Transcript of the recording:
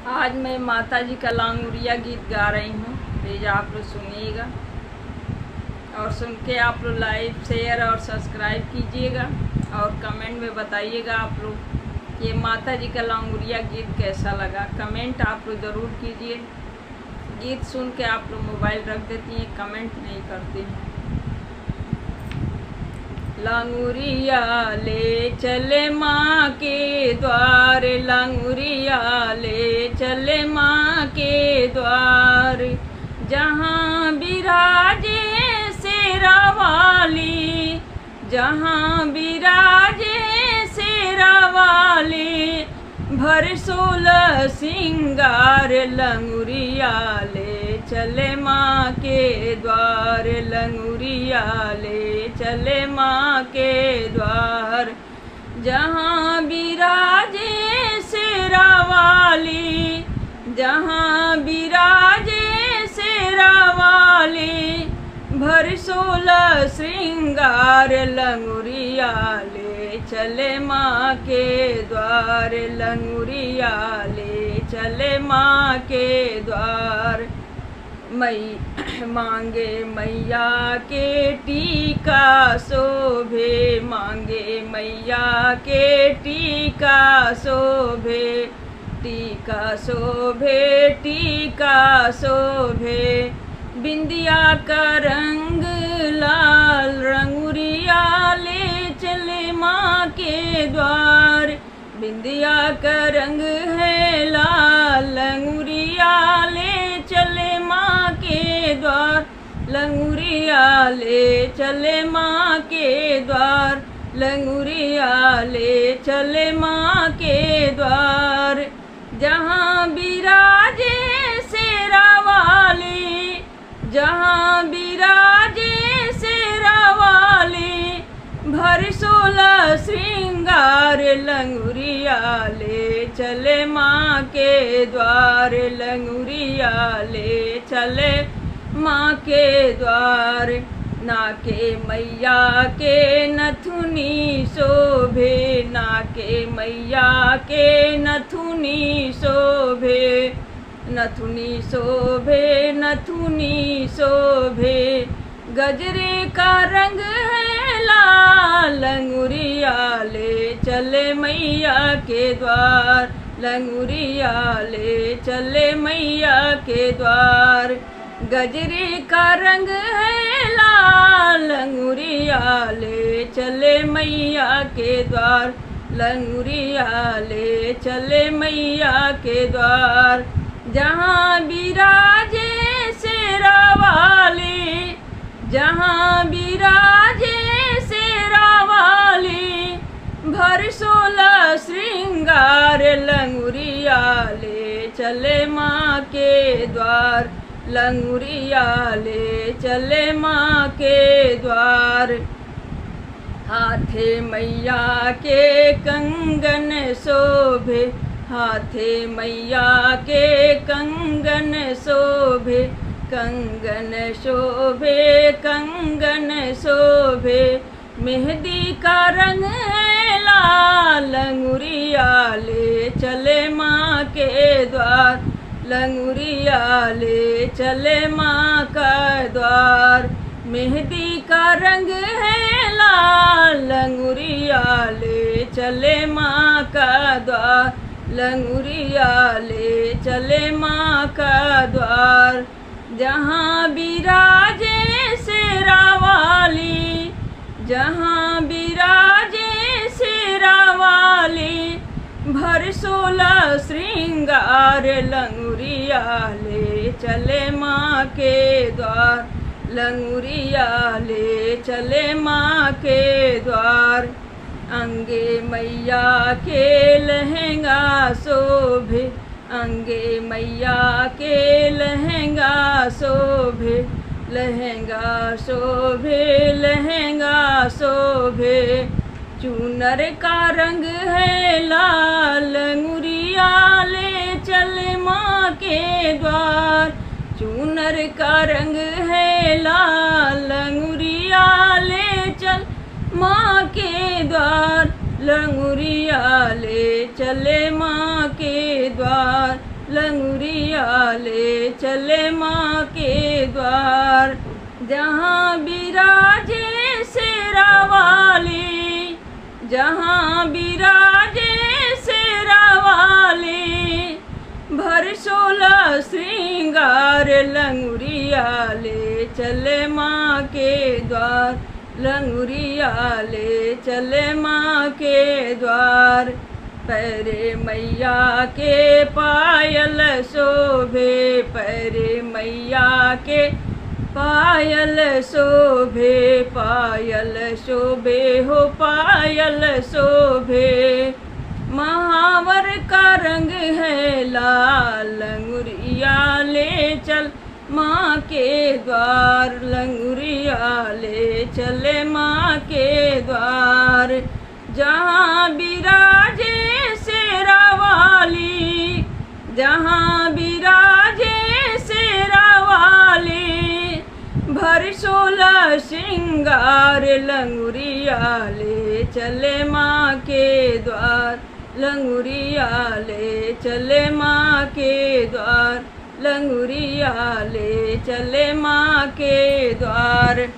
आज मैं माता जी का लांगुरिया गीत गा रही हूँ। प्लीज़ आप लोग सुनिएगा और सुन के आप लोग लाइक शेयर और सब्सक्राइब कीजिएगा और कमेंट में बताइएगा आप लोग ये माता जी का लांगुरिया गीत कैसा लगा। कमेंट आप लोग ज़रूर कीजिए। गीत सुन के आप लोग मोबाइल रख देती हैं, कमेंट नहीं करती हैं। लांगुरिया ले चले माँ के द्वार, लांगुरिया ले चले माँ के द्वार, जहाँ बिराजे शेरा वाली, जहाँ बिराजे शेरा वाली, भर 16 सिंगार, लंगुरिया ले चले माँ के द्वार, लंगुरिया ले चले माँ के द्वार, जहाँ बिराजे शेरा वाली, जहाँ बिराजे शेरा वाली, भर 16 श्रृंगार, लंगुरिया ले चले माँ के द्वार, लंगुरिया ले चले माँ के द्वार। मई मांगे मैया के टीका शोभे, मांगे मैया के टीका शोभे, टीका शोभे, टीका शोभे, बिंदिया का रंग लाल, रंगुरिया ले चले माँ के द्वार, बिंदिया का रंग है लाल, लंगुरिया ले चले माँ के द्वार, लंगुरिया ले चले माँ के द्वार, लंगुरिया ले चले माँ के द्वार, जहाँ बिराजे शेरा वाली, जहाँ बिराजे शेरा वाली, भर 16 श्रृंगार, लंगुरिया ले चले माँ के द्वार, लंगुरिया ले चले माँ के द्वार। नाके मैया के नथुनी शोभे, नाके मैया के नथुनी शोभे, नथुनी शोभे, नथुनी शोभे, गजरे का रंग है लाल, लंगुरिया ले चले मैया के द्वार, लंगुरिया ले चले मैया के द्वार, गजरे का रंग है लाल, लंगुरिया ले चले मैया के द्वार, लंगुरिया ले चले मैया के द्वार, जहाँ बिराजे शेरा वाली, जहाँ बिराजे शेरा वाली, भर 16 श्रृंगार, लंगुरिया ले चले माँ के द्वार, लंगुरिया ले चले माँ के द्वार। हाथे मैया के कंगन शोभे, हाथे मैया के कंगन शोभे, कंगन शोभे, कंगन शोभे, मेहंदी का रंग है लाल, लंगुरिया ले चले माँ के द्वार, लंगुरिया ले चले माँ का द्वार, मेहंदी का रंग है लाल, लंगुरिया ले चले माँ का द्वार, लंगुरिया ले चले माँ का द्वार, जहाँ बिराजे शेरा वाली, जहाँ बिराजे शेरा वाली, भर 16 श्रृंगार, लंगुरिया ले चले माँ के द्वार, लंगुरिया ले चले माँ के द्वार। अंगे मैया के लहंगा शोभे, अंगे मैया के लहंगा शोभे, लहंगा शोभे, लहंगा शोभे, चूनर का रंग है लाल, लंगुरिया ले चले माँ के द्वार, चूनर का रंग है लाल, लंगुरिया ले चल माँ के द्वार, लंगुरिया ले चले माँ के द्वार, लंगुरिया ले चले माँ के द्वार। जहाँ बिराजे शेरा वाली, जहाँ बिराजे शेरा वाली, भर 16 श्रृंगार लंगुरिया ले चले माँ के द्वार। लंगुरिया ले चले माँ के द्वार। पैरे मैया के पायल शोभे, पैरे मैया के पायल शोभे, पायल शोभे हो पायल शोभे। महावर का रंग है लाल, लंगुरिया ले चल माँ के द्वार। लंगुरिया ले चले माँ के द्वार। जहाँ बिराजे शेरा वाली, जहाँ बिराजे शेरा वाली, भर 16 श्रृंगार लंगुरिया ले चले माँ के द्वार। लंगुरिया ले चले माँ के द्वार। लंगुरिया ले चले माँ के द्वार।